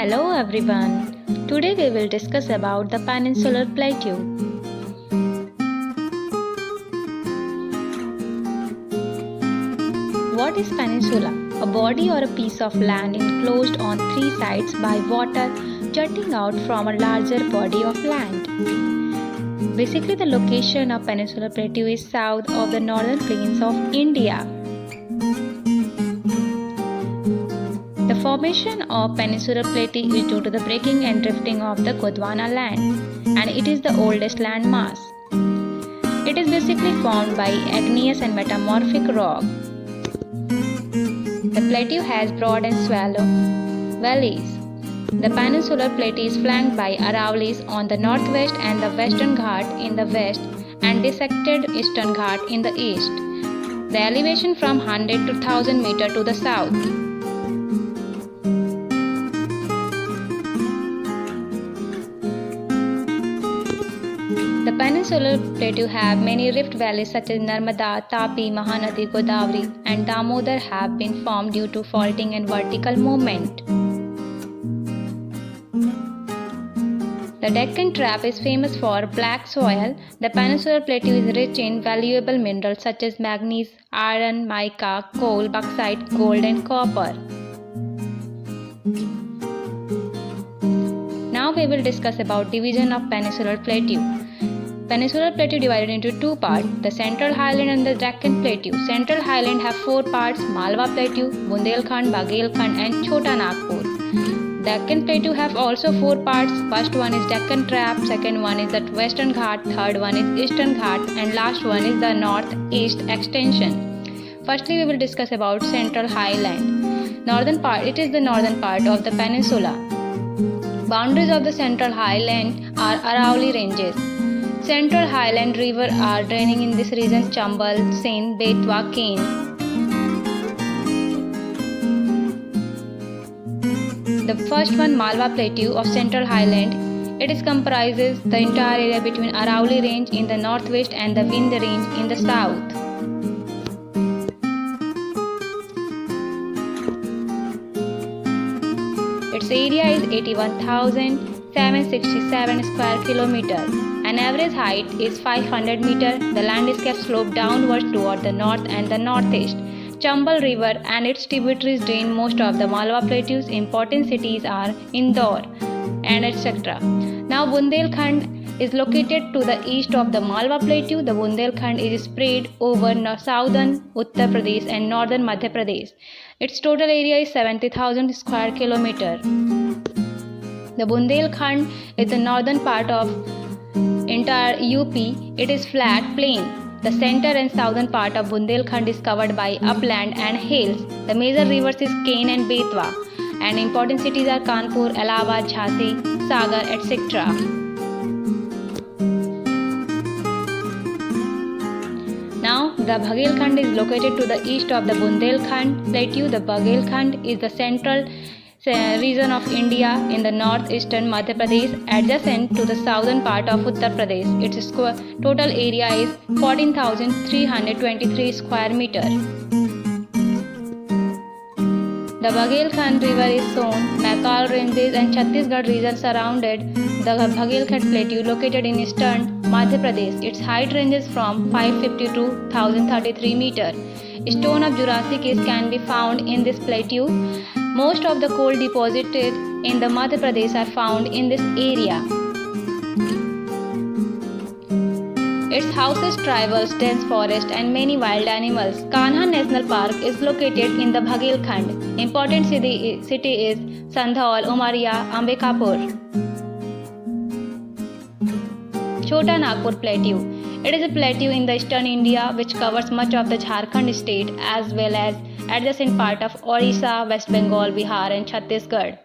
Hello everyone. Today we will discuss about the Peninsular Plateau. What is peninsula? A body or a piece of land enclosed on three sides by water jutting out from a larger body of land. Basically, the location of Peninsular Plateau is south of the northern plains of India. The formation of Peninsular Plateau is due to the breaking and drifting of the Gondwana land, and it is the oldest land mass. It is basically formed by igneous and metamorphic rock. The plateau has broad and shallow valleys. The Peninsular Plateau is flanked by Aravallis on the northwest and the Western Ghat in the west and dissected Eastern Ghat in the east. The elevation from 100 to 1000 meter to the south. The Peninsular Plateau have many rift valleys such as Narmada, Tapi, Mahanadi, Godavari and Damodar have been formed due to faulting and vertical movement. The Deccan Trap is famous for black soil. The Peninsular Plateau is rich in valuable minerals such as manganese, iron, mica, coal, bauxite, gold and copper. Now we will discuss about division of Peninsular Plateau. Peninsular Plateau divided into two parts, the Central Highland and the Deccan Plateau. Central Highland have four parts, Malwa Plateau, Bundelkhand, Baghelkhand and Chota Nagpur. Deccan Plateau have also four parts, first one is Deccan Trap, second one is the Western Ghat, third one is Eastern Ghat and last one is the Northeast extension. Firstly we will discuss about Central Highland. Northern part, it is the northern part of the peninsula. Boundaries of the Central Highland are Aravalli Ranges. Central Highland River are draining in this region Chambal, Sindh, Betwa, Kane. The first one Malwa Plateau of Central Highland. It comprises the entire area between Aravalli Range in the northwest and the Vindhya Range in the south. Its area is 81,767 square kilometer. An average height is 500 meter. The landscape slopes downwards toward the north and the northeast. Chambal River and its tributaries drain most of the Malwa Plateau's important cities are Indore and etc. Now Bundelkhand is located to the east of the Malwa Plateau. The Bundelkhand is spread over southern Uttar Pradesh and northern Madhya Pradesh. Its total area is 70,000 square kilometer. The Bundelkhand is the northern part of entire UP. It is flat plain. The center and southern part of Bundelkhand is covered by upland and hills. The major rivers is Kane and Betwa, and important cities are Kanpur, Allahabad, Jhansi, Sagar, etc. Now, the Baghelkhand is located to the east of the Bundelkhand Plateau. The Baghelkhand is the central region of India in the northeastern Madhya Pradesh, adjacent to the southern part of Uttar Pradesh. Its total area is 14,323 square meter. The Baghelkhand River is sown. Makkal Ranges and Chhattisgarh region surrounded the Baghelkhand Plateau located in eastern Madhya Pradesh. Its height ranges from 550 to 1033 meter. Stone of Jurassic age can be found in this plateau. Most of the coal deposited in the Madhya Pradesh are found in this area. Its houses traverse dense forest and many wild animals. Kanha National Park is located in the Baghelkhand. Important city is Sandhaul, Umaria, Ambikapur. Chota Nagpur Plateau. It is a plateau in the eastern India which covers much of the Jharkhand state as well as adjacent part of Orissa, West Bengal, Bihar and Chhattisgarh.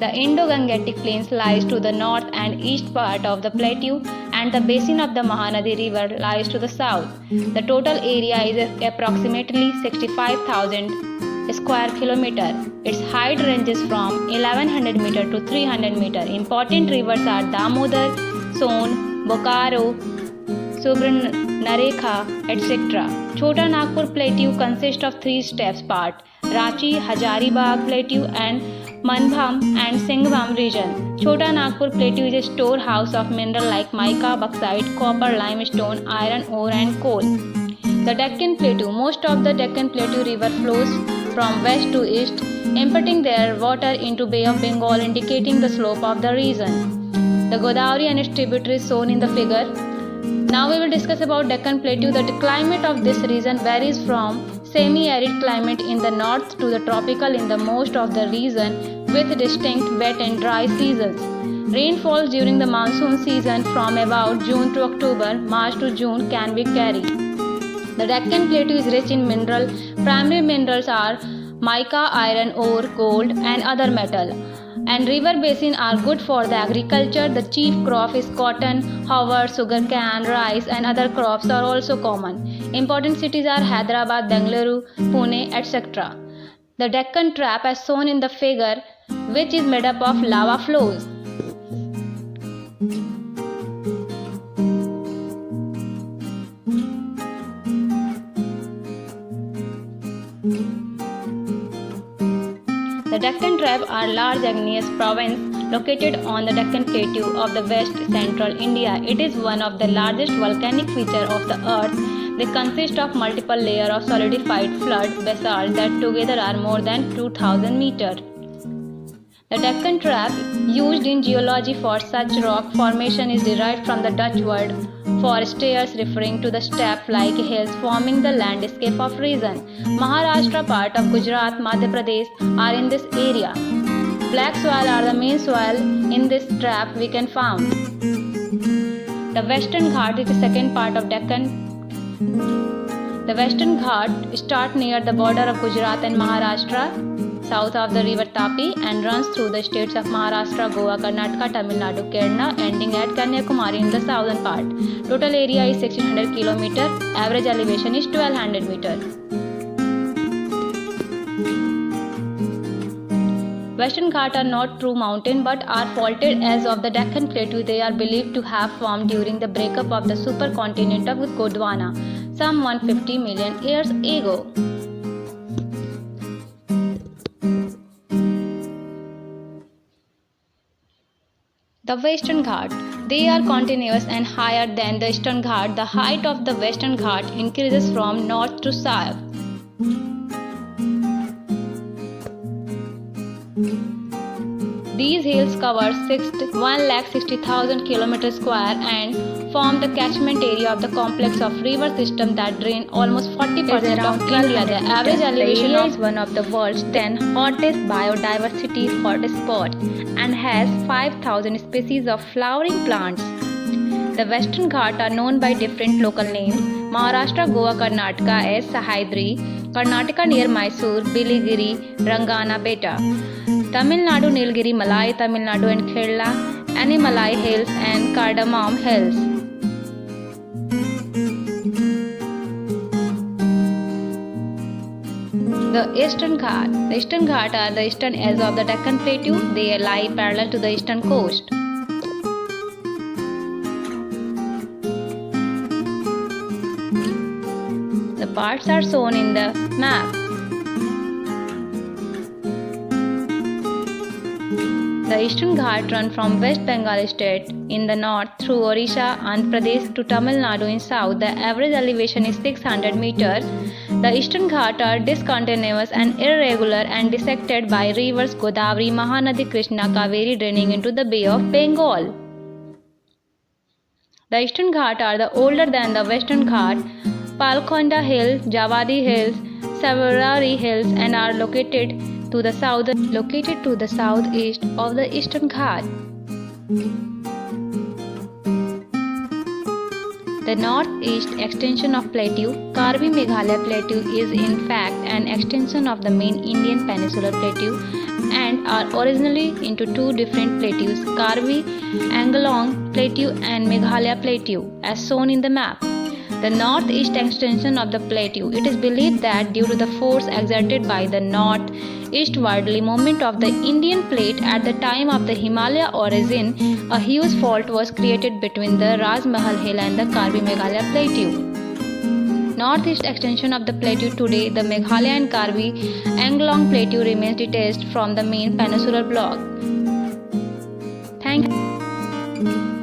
The Indo-Gangetic Plains lies to the north and east part of the plateau and the basin of the Mahanadi River lies to the south. The total area is approximately 65,000 square kilometer. Its height ranges from 1100 meter to 300 meter. Important rivers are Damodar, Son, Bokaro, Subarnarekha, etc. Chota Nagpur Plateau consists of three steppes part: Ranchi, Hazaribagh Plateau, and Manbham and Singhbham region. Chota Nagpur Plateau is a storehouse of minerals like mica, bauxite, copper, limestone, iron ore, and coal. The Deccan Plateau. Most of the Deccan Plateau river flows from west to east, emptying their water into Bay of Bengal, indicating the slope of the region. The Godavari and its tributaries shown in the figure. Now we will discuss about Deccan Plateau. The climate of this region varies from semi-arid climate in the north to the tropical in the most of the region, with distinct wet and dry seasons. Rain falls during the monsoon season from about June to October. March to June can be carried. The Deccan Plateau is rich in mineral. Primary minerals are mica, iron ore, gold, and other metal. And river basin are good for the agriculture. The chief crop is cotton, however sugarcane, rice, and other crops are also common. Important cities are Hyderabad, Bengaluru, Pune, etc. The Deccan Trap as shown in the figure, which is made up of lava flows. The Deccan Trap are large igneous province located on the Deccan Plateau of the west central India. It is one of the largest volcanic features of the earth. They consist of multiple layers of solidified flood basalt that together are more than 2000 meters. The Deccan Trap, used in geology for such rock formation, is derived from the Dutch word for stairs, referring to the step-like hills forming the landscape of region. Maharashtra, part of Gujarat, Madhya Pradesh are in this area. Black soil are the main soil in this trap we can found. The Western Ghat is the second part of Deccan. The Western Ghat starts near the border of Gujarat and Maharashtra, south of the river Tapi, and runs through the states of Maharashtra, Goa, Karnataka, Tamil Nadu, Kerala, ending at Kanyakumari in the southern part. Total area is 1600 km. Average elevation is 1200 meters. Western Ghat are not true mountain but are faulted as of the Deccan Plateau. They are believed to have formed during the breakup of the supercontinent of Gondwana some 150 million years ago. The Western Ghat. They are continuous and higher than the Eastern Ghat. The height of the Western Ghat increases from north to south. These hills cover 1,60,000 km square and form the catchment area of the complex of river system that drain almost 40% of India. The average elevation is one of the world's 10 hottest biodiversity hotspots and has 5,000 species of flowering plants. The Western Ghat are known by different local names. Maharashtra, Goa, Karnataka as Sahyadri, Karnataka near Mysore, Biligiri, Rangana Beta. Tamil Nadu, Nilgiri, Malay, Tamil Nadu and Kerala, Animalai Hills and Cardamom Hills. The Eastern Ghat. The Eastern Ghat are the eastern edge of the Deccan Plateau. They lie parallel to the eastern coast. The parts are shown in the map. The Eastern Ghat run from West Bengal state in the north through Orissa, Andhra Pradesh to Tamil Nadu in south. The average elevation is 600 meters. The Eastern Ghat are discontinuous and irregular and dissected by rivers Godavari, Mahanadi, Krishna, Kaveri draining into the Bay of Bengal. The Eastern Ghat are the older than the Western Ghat. Palkonda Hill, Javadi Hills, Savarari Hills and are located to the southeast of the Eastern Ghat. The northeast extension of plateau, Karbi Meghalaya Plateau, is in fact an extension of the main Indian peninsular plateau and are originally into two different plateaus, Karbi Anglong Plateau and Meghalaya Plateau, as shown in the map. the northeast extension of the plateau. It is believed that due to the force exerted by the northeastwardly movement of the Indian plate at the time of the Himalaya origin, a huge fault was created between the Rajmahal Hill and the Karbi Meghalaya plateau. Northeast extension of the plateau today, the Meghalaya and Karbi Anglong plateau remains detached from the main peninsular block. Thank you.